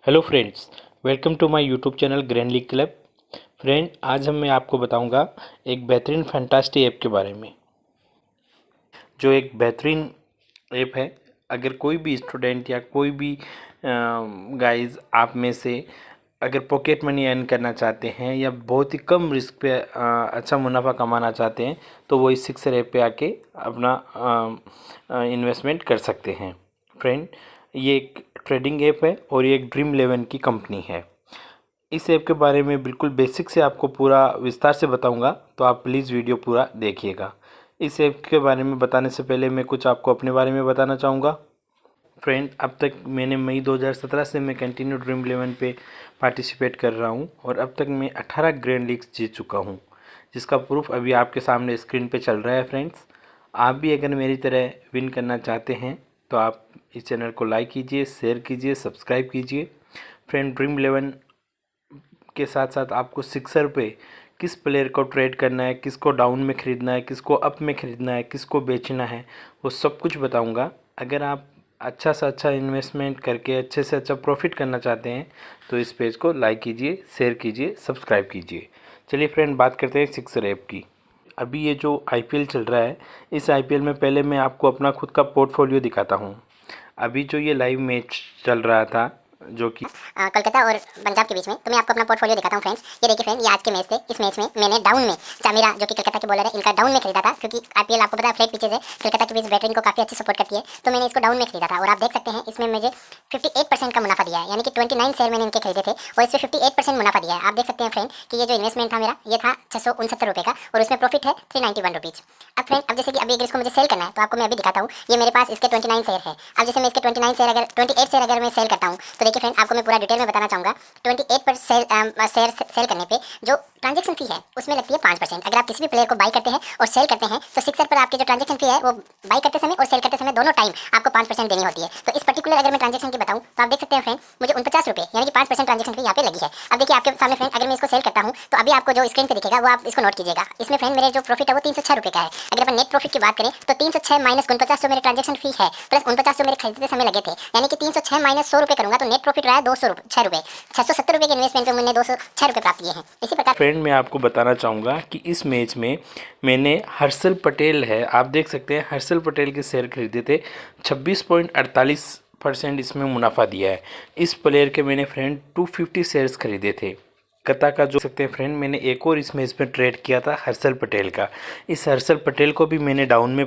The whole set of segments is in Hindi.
Hello friends, welcome to my YouTube channel grand league club. Friend, आज मैं आपको बताऊंगा एक बेहतरीन फैंटास्टी ऐप के बारे में, जो एक बेहतरीन ऐप है। अगर कोई भी स्टूडेंट या कोई भी गाइज आप में से अगर पॉकेट मनी अर्न करना चाहते हैं या बहुत ही कम रिस्क पे अच्छा मुनाफा कमाना चाहते हैं, तो वो इस सिक्सर ऐप पे आके अपना इन्वेस्टमेंट कर सकते हैं। फ्रेंड, ये एक ट्रेडिंग ऐप है और ये एक ड्रीम 11 की कंपनी है। इस ऐप के बारे में बिल्कुल बेसिक से आपको पूरा विस्तार से बताऊंगा, तो आप प्लीज़ वीडियो पूरा देखिएगा। इस ऐप के बारे में बताने से पहले मैं कुछ आपको अपने बारे में बताना चाहूँगा। फ्रेंड, अब तक मैंने मई 2017 से मैं कंटिन्यू ड्रीम 11 पे पार्टिसिपेट कर रहा हूँ और अब तक मैं 18 ग्रैंड लीग्स जीत चुका हूँ, जिसका प्रूफ अभी आपके सामने स्क्रीन पे चल रहा है। फ्रेंड्स, आप भी अगर मेरी तरह विन करना चाहते हैं तो आप इस चैनल को लाइक कीजिए, शेयर कीजिए, सब्सक्राइब कीजिए। फ्रेंड, ड्रीम 11 के साथ साथ आपको सिक्सर पे किस प्लेयर को ट्रेड करना है, किसको डाउन में ख़रीदना है, किसको अप में ख़रीदना है, किसको बेचना है, वो सब कुछ बताऊंगा। अगर आप अच्छा से अच्छा इन्वेस्टमेंट करके अच्छे से अच्छा प्रॉफिट करना चाहते हैं तो इस पेज को लाइक कीजिए, शेयर कीजिए, सब्सक्राइब कीजिए। चलिए फ्रेंड, बात करते हैं सिक्सर ऐप की। अभी ये जो आईपीएल चल रहा है, इस आईपीएल में पहले मैं आपको अपना खुद का पोर्टफोलियो दिखाता हूँ। अभी जो ये लाइव मैच चल रहा था, जो कि कोलकाता और पंजाब के बीच में, तो मैं आपको अपना पोर्टफोलियो दिखाता हूँ फ्रेंड्स। ये देखिए फ्रेंड, ये आज के मैच थे। इस मैच में मैंने डाउन में चामीरा, जो कि कोलकाता के बॉलर है, इनका डाउन में खरीदा था, क्योंकि आईपीएल आपको पता है फ्लैट पिचेज है, कोलकाता की पिच बैटिंग को काफी अच्छी सपोर्ट करती है, तो मैंने इसको डाउन में खरीदा था। और आप देख सकते हैं इसमें मुझे 58% का मुनाफा दिया है, यानी कि 29 शेयर मैंने इनके खरीदे थे और इसमें 58% मुनाफा दिया है। आप देख सकते हैं फ्रेंड कि ये जो इन्वेस्टमेंट था मेरा, ये था 669 रुपये का और उसमें प्रॉफिट है 391 रुपीज़। अब फ्रेंड, अब जैसे कि अभी अगर इसको मुझे सेल करना है तो आपको मैं अभी दिखाता हूँ। ये मेरे पास इसके 29 शेयर है। अब जैसे मैं इसके 29 शेयर अगर 28 शेयर अगर मैं सेल करता हूँ, तो देखिए फ्रेंड, आपको मैं पूरा डिटेल में बताना चाहूँगा। 28 पर शेयर सेल करने पे जो ट्रांजेक्शन फी है उसमें लगती है 5%। अगर आप किसी भी प्लेयर को बाई करते हैं और सेल करते हैं तो सिक्सर पर आपकी जो ट्रांजेक्शन फी है वो बाई करते समय और सेल करते समय दोनों टाइम आपको 5% देनी होती है। तो इस पर्टिकुलर अगर मैं ट्रांजेक्शन की बताऊँ तो आप देख सकते हैं फ्रेंड, मुझे 49 रुपये यानी कि 5% ट्रांजेक्शन फी यहाँ पे लगी है। अब देखिए आपके सामने फ्रेंड, अगर मैं इसको सेल करता हूँ तो अभी आपको जो स्क्रीन पे दिखेगा वो आप इसको नोट कीजिएगा। इसमें फ्रेंड मेरे जो प्रॉफिट है वो 306 रुपये का है। अगर अपन नेट प्रॉफिट की बात करें तो 306 माइनस 49 जो मेरे ट्रांजेक्शन फी है प्लस 49 जो मेरे खरीदते समय लगे थे, यानी कि 306 माइनस 100 रुपये करूँगा तो नेट प्रॉफिट रहा है 206 रुपये। 670 रुपये के इन्वेस्टमेंट पे मैंने 206 रुपये प्राप्त किए हैं। इसी प्रकार फ्रेंड, मैं आपको बताना चाहूँगा कि इस मैच में मैंने हर्षल पटेल है, आप देख सकते हैं हर्षल पटेल के शेयर खरीदे थे। 26.48% इसमें मुनाफा दिया है। इस प्लेयर के मैंने फ्रेंड 250 शेयर्स खरीदे थे। कता का जो सकते हैं फ्रेंड, मैंने एक और इस मैच में ट्रेड किया था हर्षल पटेल का। इस हर्षल पटेल को भी मैंने डाउन में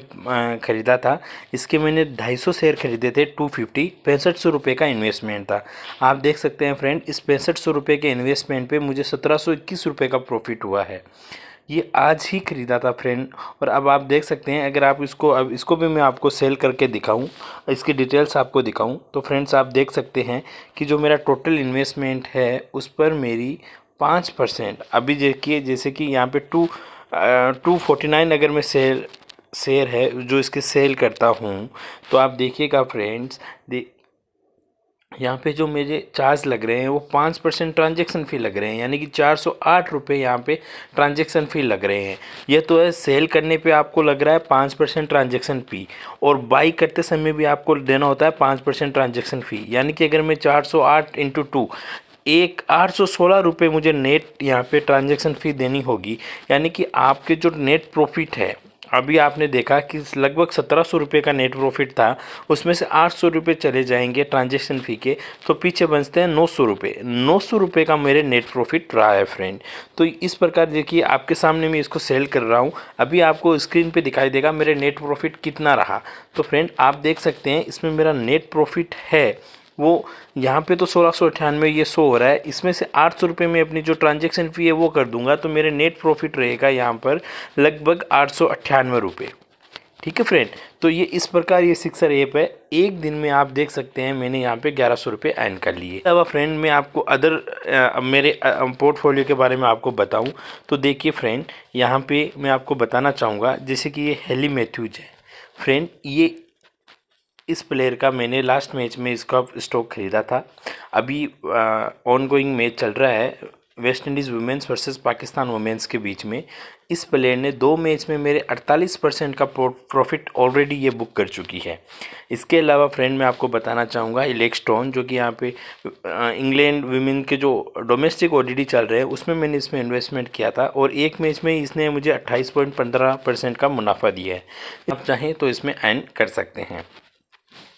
ख़रीदा था। इसके मैंने 250 शेयर खरीदे थे। 250 6500 रुपये का इन्वेस्टमेंट था। आप देख सकते हैं फ्रेंड, इस 6500 रुपये के इन्वेस्टमेंट पे मुझे 1721 रुपये का प्रॉफिट हुआ है। ये आज ही ख़रीदा था फ्रेंड। और अब आप देख सकते हैं, अगर आप इसको भी मैं आपको सेल करके दिखाऊं, इसकी डिटेल्स आपको दिखाऊं, तो फ्रेंड्स आप देख सकते हैं कि जो मेरा टोटल इन्वेस्टमेंट है उस पर मेरी 5%। अभी देखिए, जैसे कि यहाँ पे 249 अगर मैं शेयर है जो इसके सेल करता हूँ, तो आप देखिएगा फ्रेंड्स, यहाँ पे जो मेरे चार्ज लग रहे हैं वो 5% ट्रांजेक्शन फ़ी लग रहे हैं, यानी कि 408 रुपये यहाँ पे ट्रांजेक्शन फ़ी लग रहे हैं। ये तो है, सेल करने पे आपको लग रहा है 5% ट्रांजेक्शन फ़ी, और बाई करते समय भी आपको देना होता है 5% ट्रांजेक्शन फ़ी। यानी कि अगर मैं 408 इंटू 2, 816 रुपये मुझे नेट यहाँ पे ट्रांजेक्शन फ़ी देनी होगी। यानी कि आपके जो नेट प्रॉफिट है, अभी आपने देखा कि लगभग 1700 रुपये का नेट प्रॉफिट था, उसमें से 800 रुपये चले जाएंगे ट्रांजेक्शन फ़ी के, तो पीछे बचते हैं 900 रुपये। 900 रुपये का मेरे नेट प्रॉफिट रहा है फ्रेंड। तो इस प्रकार देखिए, आपके सामने मैं इसको सेल कर रहा हूँ, अभी आपको स्क्रीन पे दिखाई देगा मेरे नेट प्रॉफिट कितना रहा। तो फ्रेंड, आप देख सकते हैं इसमें मेरा नेट प्रॉफिट है वो यहाँ पे तो 1698 ये शो हो रहा है। इसमें से 800 रुपये में अपनी जो ट्रांजेक्शन फ़ी है वो कर दूंगा, तो मेरे नेट प्रॉफिट रहेगा यहाँ पर लगभग 898 रुपये। ठीक है फ्रेंड, तो ये इस प्रकार ये सिक्सर ऐप है। एक दिन में आप देख सकते हैं मैंने यहाँ पे 1100 रुपये अर्न कर लिए। अब फ्रेंड, मैं आपको मेरे पोर्टफोलियो के बारे में आपको बताऊँ, तो देखिए फ्रेंड, यहाँ पे मैं आपको बताना चाहूँगा, जैसे कि ये हेली मैथ्यूज है फ्रेंड। ये इस प्लेयर का मैंने लास्ट मैच में इसका स्टॉक खरीदा था। अभी ऑन गोइंग मैच चल रहा है, West Indies womens versus Pakistan womens के बीच में। इस प्लेयर ने 2 मैच में मेरे 48% का प्रॉफिट ऑलरेडी ये बुक कर चुकी है। इसके अलावा फ्रेंड मैं आपको बताना चाहूँगा इलेक्स स्टोन, जो कि यहाँ पे इंग्लैंड वुमेन के जो डोमेस्टिक ओडीडी चल रहे हैं उसमें मैंने इसमें इन्वेस्टमेंट किया था और एक मैच में इसने मुझे 28.15% का मुनाफा दिया है। आप चाहें तो इसमें अर्न कर सकते हैं।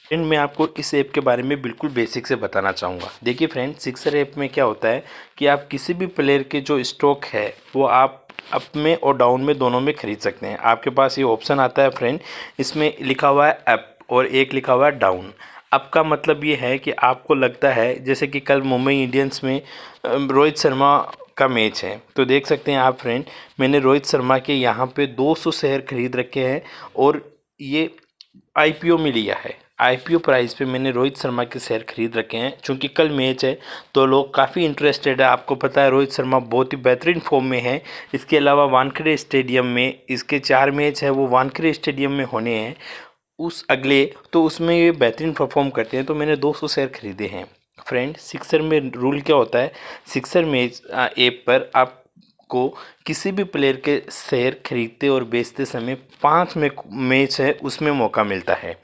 फ्रेंड मैं आपको इस ऐप के बारे में बिल्कुल बेसिक से बताना चाहूँगा। देखिए फ्रेंड, सिक्सर ऐप में क्या होता है कि आप किसी भी प्लेयर के जो स्टॉक है वो आप अप में और डाउन में दोनों में खरीद सकते हैं। आपके पास ये ऑप्शन आता है फ्रेंड, इसमें लिखा हुआ है अप और एक लिखा हुआ है डाउन। अप का मतलब ये है कि आपको लगता है जैसे कि कल मुंबई इंडियंस में रोहित शर्मा का मैच है, तो देख सकते हैं आप फ्रेंड, मैंने रोहित शर्मा के यहाँ पे 200 शेयर खरीद रखे हैं और ये आईपीओ में लिया है। आईपीओ प्राइस पे मैंने रोहित शर्मा के शेयर खरीद रखे हैं। चूँकि कल मैच है तो लोग काफ़ी इंटरेस्टेड है। आपको पता है रोहित शर्मा बहुत ही बेहतरीन फॉर्म में है। इसके अलावा वानखेड़े स्टेडियम में इसके 4 मैच है वो वानखेड़े स्टेडियम में होने हैं उस अगले, तो उसमें ये बेहतरीन परफॉर्म करते हैं, तो मैंने 200 शेयर खरीदे हैं। फ्रेंड सिक्सर में रूल क्या होता है, सिक्सर मैच ऐप पर आपको किसी भी प्लेयर के शेयर खरीदते और बेचते समय 5 मैच है उसमें मौका मिलता है।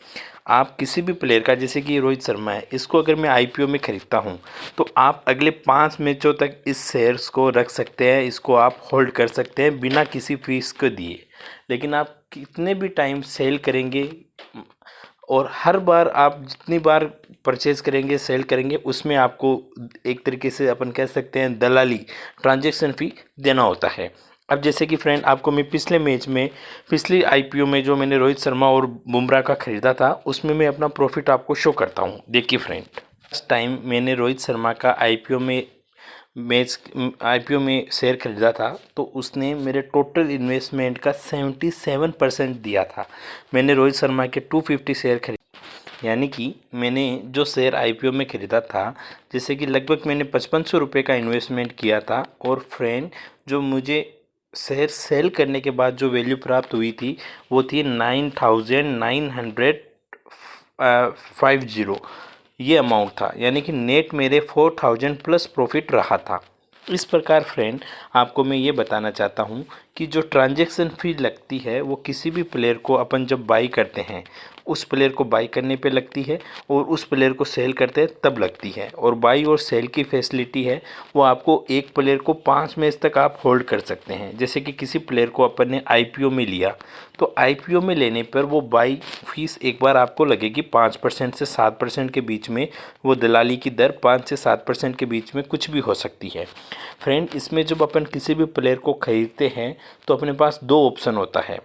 आप किसी भी प्लेयर का, जैसे कि रोहित शर्मा है, इसको अगर मैं आईपीओ में ख़रीदता हूं तो आप अगले 5 मैचों तक इस शेयर्स को रख सकते हैं, इसको आप होल्ड कर सकते हैं बिना किसी फीस को दिए। लेकिन आप कितने भी टाइम सेल करेंगे और हर बार आप जितनी बार परचेज़ करेंगे सेल करेंगे उसमें आपको एक तरीके से अपन कह सकते हैं दलाली ट्रांजैक्शन फ़ी देना होता है। अब जैसे कि फ्रेंड आपको मैं पिछले मैच में पिछली आईपीओ में जो मैंने रोहित शर्मा और बुमराह का ख़रीदा था उसमें मैं अपना प्रॉफिट आपको शो करता हूँ। देखिए फ्रेंड, फर्स्ट टाइम मैंने रोहित शर्मा का आईपीओ में शेयर खरीदा था तो उसने मेरे टोटल इन्वेस्टमेंट का 77% दिया था। मैंने रोहित शर्मा के 250 शेयर खरीदे, यानी कि मैंने जो शेयर आईपीओ में ख़रीदा था जैसे कि लगभग मैंने 5500 रुपये का इन्वेस्टमेंट किया था और फ्रेंड जो मुझे शेयर सेल करने के बाद जो वैल्यू प्राप्त हुई थी वो थी 9950 ये अमाउंट था, यानी कि नेट मेरे 4000 प्लस प्रॉफिट रहा था। इस प्रकार फ्रेंड आपको मैं ये बताना चाहता हूँ कि जो ट्रांजैक्शन फ़ी लगती है वो किसी भी प्लेयर को अपन जब बाई करते हैं उस प्लेयर को बाई करने पे लगती है और उस प्लेयर को सेल करते हैं तब लगती है। और बाई और सेल की फैसिलिटी है वो आपको एक प्लेयर को 5 मैच तक आप होल्ड कर सकते हैं। जैसे कि किसी प्लेयर को अपन ने आईपीओ में लिया तो आईपीओ में लेने पर वो बाई फीस एक बार आपको लगेगी 5% से 7% के बीच में, वो दलाली की दर 5 से 7% के बीच में कुछ भी हो सकती है। फ्रेंड इसमें जब अपन किसी भी प्लेयर को ख़रीदते हैं तो अपने पास 2 ऑप्शन होता है।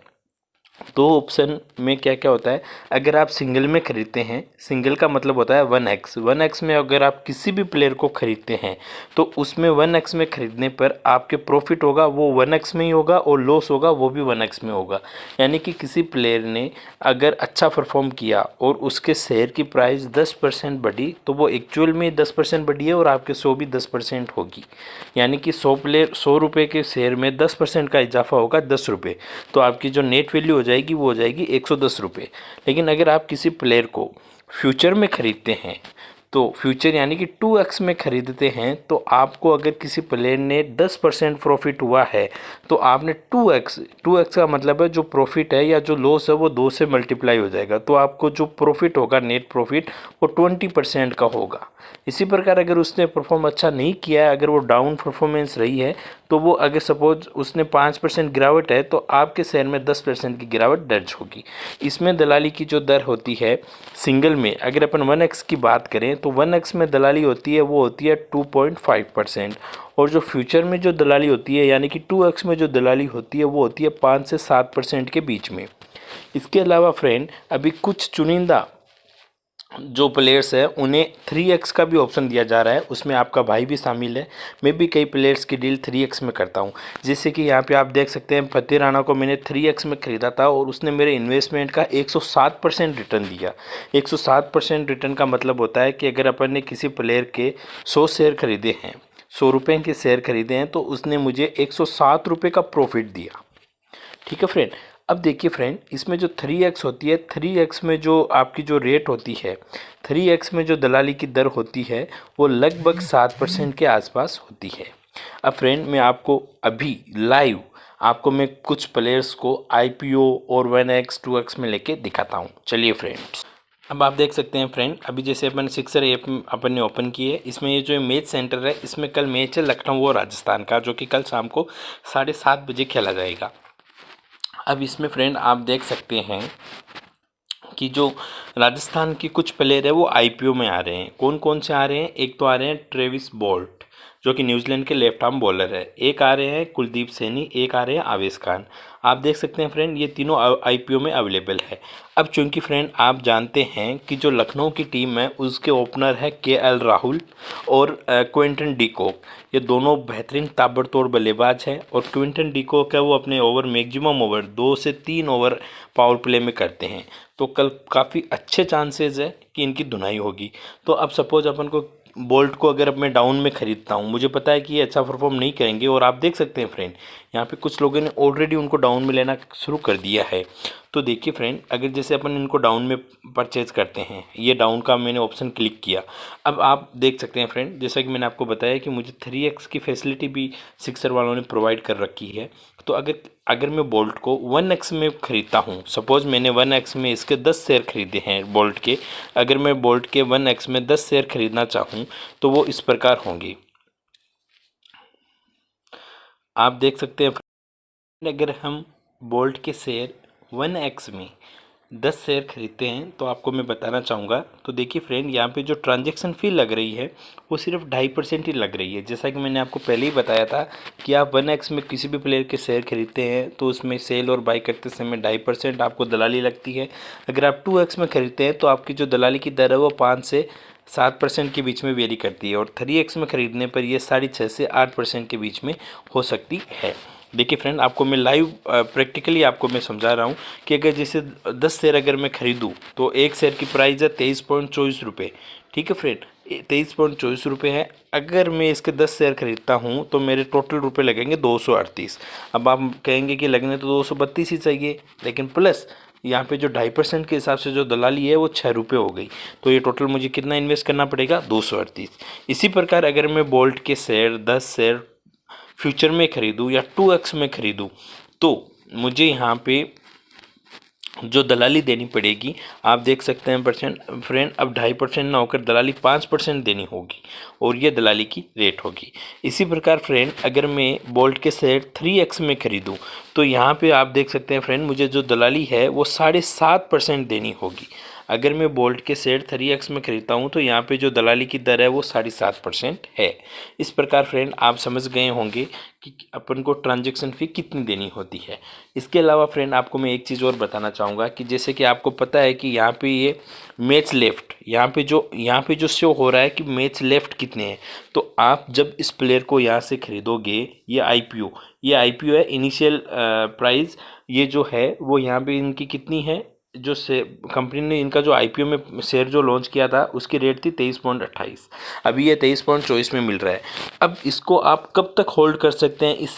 2 ऑप्शन में क्या क्या होता है, अगर आप सिंगल में ख़रीदते हैं, सिंगल का मतलब होता है 1x। 1x में अगर आप किसी भी प्लेयर को ख़रीदते हैं तो उसमें 1x में ख़रीदने पर आपके प्रॉफिट होगा वो 1x में ही होगा और लॉस होगा वो भी 1x में होगा। यानी कि किसी प्लेयर ने अगर अच्छा परफॉर्म किया और उसके शेयर की प्राइस 10% बढ़ी तो वो एक्चुअल में 10% बढ़ी है और आपके 100 भी 10% होगी। यानी कि 100 रुपये के शेयर में 10% का इजाफा होगा 10 रुपये, तो आपकी जो नेट वैल्यू जाएगी वो हो जाएगी 110 रुपये। लेकिन अगर आप किसी प्लेयर को फ्यूचर में ख़रीदते हैं तो फ्यूचर यानी कि 2x में ख़रीदते हैं तो आपको अगर किसी प्लेयर ने 10% प्रॉफिट हुआ है तो आपने 2x का मतलब है जो प्रॉफिट है या जो लॉस है वो 2 से मल्टीप्लाई हो जाएगा, तो आपको जो प्रॉफिट होगा नेट प्रॉफिट वो 20% का होगा। इसी प्रकार अगर उसने परफॉर्म अच्छा नहीं किया है, अगर वो डाउन परफॉर्मेंस रही है तो वो अगर सपोज उसने 5% गिरावट है तो आपके शेयर में 10% की गिरावट दर्ज होगी। इसमें दलाली की जो दर होती है सिंगल में, अगर अपन 1x की बात करें तो 1x में दलाली होती है वो होती है 2.5%, और जो फ्यूचर में जो दलाली होती है यानी कि 2x में जो दलाली होती है वो होती है 5 से 7% के बीच में। इसके अलावा फ्रेंड अभी कुछ चुनिंदा जो प्लेयर्स हैं उन्हें 3x का भी ऑप्शन दिया जा रहा है, उसमें आपका भाई भी शामिल है। मैं भी कई प्लेयर्स की डील 3x में करता हूं, जैसे कि यहाँ पे आप देख सकते हैं फतेह राणा को मैंने 3x में ख़रीदा था और उसने मेरे इन्वेस्टमेंट का 107% रिटर्न दिया। 107% रिटर्न का मतलब होता है कि अगर अपन ने किसी प्लेयर के 100 शेयर खरीदे हैं, 100 रुपये के शेयर खरीदे हैं तो उसने मुझे 107 रुपये का प्रॉफिट दिया। ठीक है फ्रेंड। अब देखिए फ्रेंड इसमें जो 3x होती है, 3x में जो आपकी जो रेट होती है, 3x में जो दलाली की दर होती है वो लगभग 7% के आसपास होती है। अब फ्रेंड मैं आपको अभी लाइव आपको मैं कुछ प्लेयर्स को आईपीओ और 1x 2x में लेके दिखाता हूँ। चलिए फ्रेंड्स, अब आप देख सकते हैं फ्रेंड, अभी जैसे अपन सिक्सर ऐप अपन ने ओपन की है, इसमें ये जो मैच सेंटर है इसमें कल मैच है लखनऊ और राजस्थान का, जो कि कल शाम को 7:30 बजे खेला जाएगा। अब इसमें फ्रेंड आप देख सकते हैं कि जो राजस्थान के कुछ प्लेयर है वो आईपीओ में आ रहे हैं। कौन कौन से आ रहे हैं? एक तो आ रहे हैं ट्रेविस बोल्ट जो कि न्यूजीलैंड के लेफ्ट आर्म बॉलर है, एक आ रहे हैं कुलदीप सैनी, एक आ रहे हैं आवेश खान। आप देख सकते हैं फ्रेंड ये तीनों आईपीओ में अवेलेबल है। अब चूंकि फ्रेंड आप जानते हैं कि जो लखनऊ की टीम है उसके ओपनर है केएल राहुल और क्विंटन डिकॉक, ये दोनों बेहतरीन ताबड़तोड़ बल्लेबाज हैं। और क्विंटन डिकॉक है वो अपने ओवर मैक्सिमम ओवर 2 से 3 ओवर पावर प्ले में करते हैं, तो कल काफ़ी अच्छे चांसेस है कि इनकी धुनाई होगी। तो अब सपोज अपन को बोल्ट को अगर अब मैं डाउन में ख़रीदता हूँ, मुझे पता है कि ये अच्छा परफॉर्म नहीं करेंगे, और आप देख सकते हैं फ्रेंड यहाँ पे कुछ लोगों ने ऑलरेडी उनको डाउन में लेना शुरू कर दिया है। तो देखिए फ्रेंड, अगर जैसे अपन इनको डाउन में परचेज करते हैं, ये डाउन का मैंने ऑप्शन क्लिक किया, अब आप देख सकते हैं फ्रेंड जैसा कि मैंने आपको बताया कि मुझे 3x की फैसिलिटी भी सिक्सर वालों ने प्रोवाइड कर रखी है। तो अगर मैं बोल्ट को 1x में ख़रीदता हूँ, सपोज़ मैंने 1x में इसके 10 शेयर खरीदे हैं बोल्ट के, अगर मैं बोल्ट के 1x में 10 शेयर खरीदना चाहूँ तो वो इस प्रकार होंगे। आप देख सकते हैं अगर हम बोल्ट के शेयर 1x में 10 शेयर खरीदते हैं तो आपको मैं बताना चाहूँगा, तो देखिए फ्रेंड यहाँ पे जो ट्रांजैक्शन फ़ी लग रही है वो सिर्फ 2.5% ही लग रही है। जैसा कि मैंने आपको पहले ही बताया था कि आप 1x में किसी भी प्लेयर के शेयर खरीदते हैं तो उसमें सेल और बाई करते समय 2.5% आपको दलाली लगती है। अगर आप 2x में खरीदते हैं तो आपकी जो दलाली की दर है वो 5 से 7% के बीच में वेरी करती है, और 3x में ख़रीदने पर यह 6.5 से 8% के बीच में हो सकती है। देखिए फ्रेंड, आपको मैं लाइव प्रैक्टिकली आपको मैं समझा रहा हूँ कि अगर जैसे 10 शेयर अगर मैं ख़रीदूँ तो एक शेयर की प्राइस है 23.24 रुपये। ठीक है फ्रेंड, 23.24 रुपये है। अगर मैं इसके 10 शेयर खरीदता हूँ तो मेरे टोटल रुपए लगेंगे 238। अब आप कहेंगे कि लगने तो 232 ही चाहिए, लेकिन प्लस यहाँ पे जो 2.5% के हिसाब से जो दलाली है वो 6 रुपये हो गई, तो ये टोटल मुझे कितना इन्वेस्ट करना पड़ेगा? 238। इसी प्रकार अगर मैं बोल्ट के शेयर 10 शेयर फ्यूचर में ख़रीदूँ या 2x में ख़रीदूँ तो मुझे यहाँ पे जो दलाली देनी पड़ेगी, आप देख सकते हैं परसेंट फ्रेंड, अब 2.5% ना होकर दलाली 5% देनी होगी, और ये दलाली की रेट होगी। इसी प्रकार फ्रेंड अगर मैं बोल्ट के शेयर 3x में ख़रीदूँ तो यहाँ पे आप देख सकते हैं फ्रेंड मुझे जो दलाली है वो 7.5% देनी होगी। अगर मैं बोल्ट के शेयर 3x में ख़रीदता हूँ तो यहाँ पे जो दलाली की दर है वो 7.5% है। इस प्रकार फ्रेंड आप समझ गए होंगे कि अपन को ट्रांजैक्शन फ़ी कितनी देनी होती है। इसके अलावा फ्रेंड आपको मैं एक चीज़ और बताना चाहूँगा कि जैसे कि आपको पता है कि यहाँ पे ये मैच लेफ्ट यहाँ पे जो शो हो रहा है कि मैच लेफ्ट कितने हैं, तो आप जब इस प्लेयर को यहाँ से खरीदोगे, ये आईपीओ है, इनिशियल प्राइस ये जो है वो यहाँ पे इनकी कितनी है, जो से कंपनी ने इनका जो आईपीओ में शेयर जो लॉन्च किया था उसकी रेट थी 23.28, अभी ये 23.24 में मिल रहा है। अब इसको आप कब तक होल्ड कर सकते हैं? इस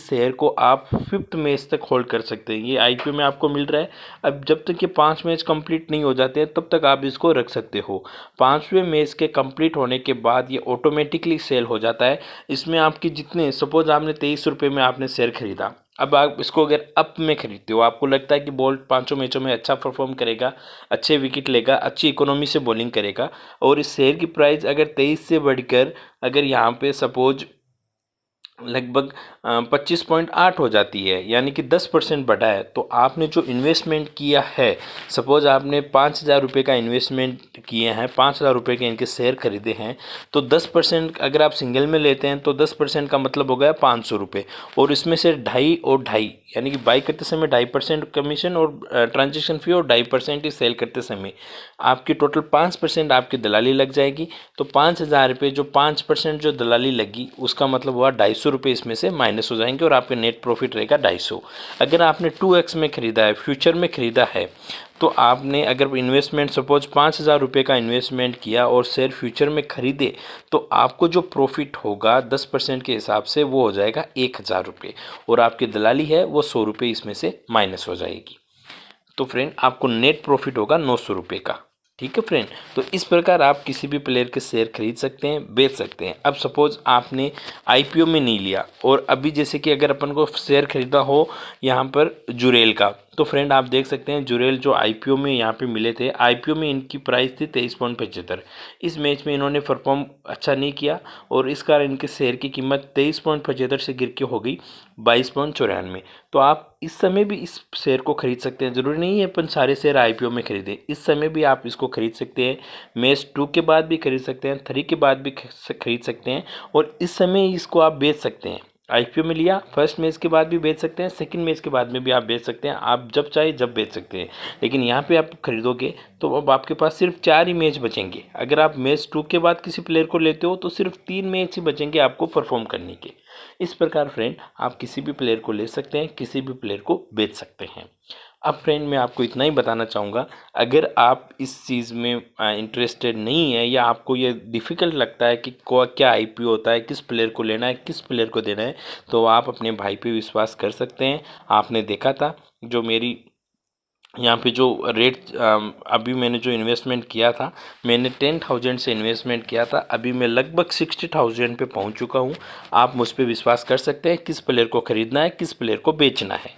शेयर को आप 5th मैच तक होल्ड कर सकते हैं। ये आईपीओ में आपको मिल रहा है। अब जब तक ये 5 मैच कंप्लीट नहीं हो जाते हैं तब तक आप इसको रख सकते हो। 5वें मैच के कंप्लीट होने के बाद ये ऑटोमेटिकली सेल हो जाता है। इसमें आपकी जितने सपोज आपने 23 रुपये में आपने शेयर खरीदा, अब आप इसको अगर अप में खरीदते हो, आपको लगता है कि बोल्ट 5 मैचों में अच्छा परफॉर्म करेगा, अच्छे विकेट लेगा, अच्छी इकोनॉमी से बॉलिंग करेगा, और इस शेयर की प्राइस अगर 23 से बढ़कर अगर यहाँ पे सपोज लगभग 25.8 हो जाती है, यानी कि 10% बढ़ा है, तो आपने जो इन्वेस्टमेंट किया है, सपोज आपने 5,000 रुपये का इन्वेस्टमेंट किए हैं, 5,000 रुपये के इनके शेयर खरीदे हैं, तो 10% अगर आप सिंगल में लेते हैं तो 10% का मतलब हो गया 500 रुपये, और इसमें से 2.5 और 2.5 यानी कि बाई करते समय 2.5% कमीशन और ट्रांजेक्शन फ़ी, और 2.5% ही सेल करते समय आपकी टोटल 5% आपकी दलाली लग जाएगी। तो 5,000 रुपये जो 5% जो दलाली लगी उसका मतलब हुआ 250 रुपये इसमें से माइनस हो जाएंगे, और आपके नेट प्रॉफिट रहेगा 250। अगर आपने 2x में ख़रीदा है, फ्यूचर में ख़रीदा है, तो आपने अगर इन्वेस्टमेंट सपोज 5,000 रुपये का इन्वेस्टमेंट किया और शेयर फ्यूचर में ख़रीदे, तो आपको जो प्रॉफिट होगा 10% के हिसाब से वो हो जाएगा 1,000 रुपये, और आपकी दलाली है वो 100 रुपये इसमें से माइनस हो जाएगी। तो फ्रेंड आपको नेट प्रॉफिट होगा 900 रुपये का। ठीक है फ्रेंड। तो इस प्रकार आप किसी भी प्लेयर के शेयर खरीद सकते हैं, बेच सकते हैं। अब सपोज आपने आईपीओ में नहीं लिया और अभी जैसे कि अगर अपन को शेयर खरीदना हो यहाँ पर जुरेल का, तो फ्रेंड आप देख सकते हैं जुरेल जो आईपीओ में यहाँ पे मिले थे, आईपीओ में इनकी प्राइस थी 23.75। इस मैच में इन्होंने परफॉर्म अच्छा नहीं किया और इस कारण इनके शेयर की कीमत 23.75 से गिर के हो गई 22.94। तो आप इस समय भी इस शेयर को खरीद सकते हैं। ज़रूरी नहीं है अपन सारे शेयर आईपीओ में खरीदें, इस समय भी आप इसको खरीद सकते हैं। मैच 2 के बाद भी खरीद सकते हैं, 3 के बाद भी खरीद सकते हैं और इस समय इसको आप बेच सकते हैं। आईपीओ में लिया, फर्स्ट मैच के बाद भी बेच सकते हैं, सेकंड मैच के बाद में भी आप बेच सकते हैं, आप जब चाहे जब बेच सकते हैं। लेकिन यहाँ पे आप खरीदोगे तो अब आपके पास सिर्फ 4 ही मैच बचेंगे। अगर आप मैच 2 के बाद किसी प्लेयर को लेते हो तो सिर्फ 3 मैच ही बचेंगे आपको परफॉर्म करने के। इस प्रकार फ्रेंड आप किसी भी प्लेयर को ले सकते हैं, किसी भी प्लेयर को बेच सकते हैं। अब फ्रेंड मैं आपको इतना ही बताना चाहूँगा, अगर आप इस चीज़ में इंटरेस्टेड नहीं है या आपको ये डिफ़िकल्ट लगता है कि क्या आईपीओ होता है, किस प्लेयर को लेना है, किस प्लेयर को देना है, तो आप अपने भाई पे विश्वास कर सकते हैं। आपने देखा था जो मेरी यहाँ पे जो रेट अभी मैंने जो इन्वेस्टमेंट किया था, मैंने 10,000 से इन्वेस्टमेंट किया था, अभी मैं लगभग 60,000 पे पहुँच चुका हूँ। आप मुझ पे विश्वास कर सकते हैं किस प्लेयर को ख़रीदना है, किस प्लेयर को बेचना है।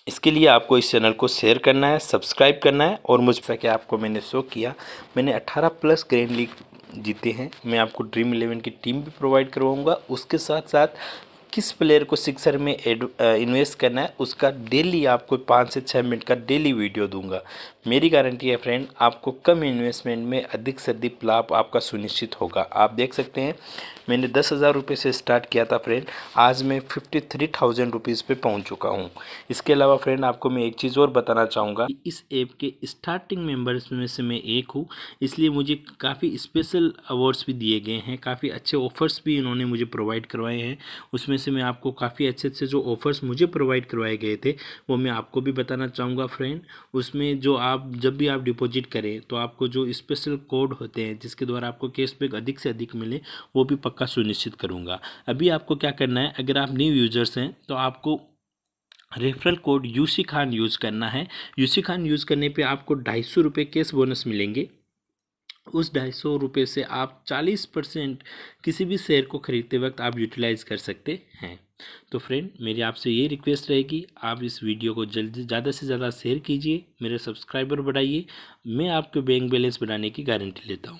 इसके लिए आपको इस चैनल को शेयर करना है, सब्सक्राइब करना है और मुझ पर क्या आपको मैंने शो किया, मैंने 18 प्लस ग्रैंड लीग जीते हैं। मैं आपको ड्रीम 11 की टीम भी प्रोवाइड करवाऊंगा, उसके साथ साथ किस प्लेयर को सिक्सर में इन्वेस्ट करना है उसका डेली आपको 5 से 6 मिनट का डेली वीडियो दूंगा। मेरी गारंटी है फ्रेंड, आपको कम इन्वेस्टमेंट में अधिक से अधिक लाभ आपका सुनिश्चित होगा। आप देख सकते हैं मैंने 10,000 रुपये से स्टार्ट किया था फ्रेंड, आज मैं 53,000 रुपीज़ पे पहुंच चुका हूं। इसके अलावा फ्रेंड आपको मैं एक चीज़ और बताना चाहूँगा, इस ऐप के स्टार्टिंग मेंबर्स में से मैं एक हूँ, इसलिए मुझे काफ़ी स्पेशल अवार्ड्स भी दिए गए हैं, काफ़ी अच्छे ऑफर्स भी इन्होंने मुझे प्रोवाइड करवाए हैं। उसमें से मैं आपको काफ़ी अच्छे अच्छे जो ऑफर्स मुझे प्रोवाइड करवाए गए थे वो मैं आपको भी बताना चाहूँगा फ्रेंड। उसमें जो आप जब भी आप डिपॉजिट करें तो आपको जो स्पेशल कोड होते हैं जिसके द्वारा आपको कैशबैक अधिक से अधिक मिले, वो भी पक्का सुनिश्चित करूँगा। अभी आपको क्या करना है, अगर आप न्यू यूजर्स हैं तो आपको referral code UC Khan use करना है। यूसी खान यूज़ करने पे आपको 250 रुपये कैश बोनस मिलेंगे। उस 250 रुपये से आप 40% किसी भी शेयर को खरीदते वक्त आप यूटिलाइज़ कर सकते हैं। तो फ्रेंड मेरी आपसे ये रिक्वेस्ट रहेगी, आप इस वीडियो को जल्दी ज़्यादा से ज़्यादा शेयर कीजिए, मेरे सब्सक्राइबर बढ़ाइए। मैं आपके बैंक बैलेंस बढ़ाने की गारंटी लेता हूँ।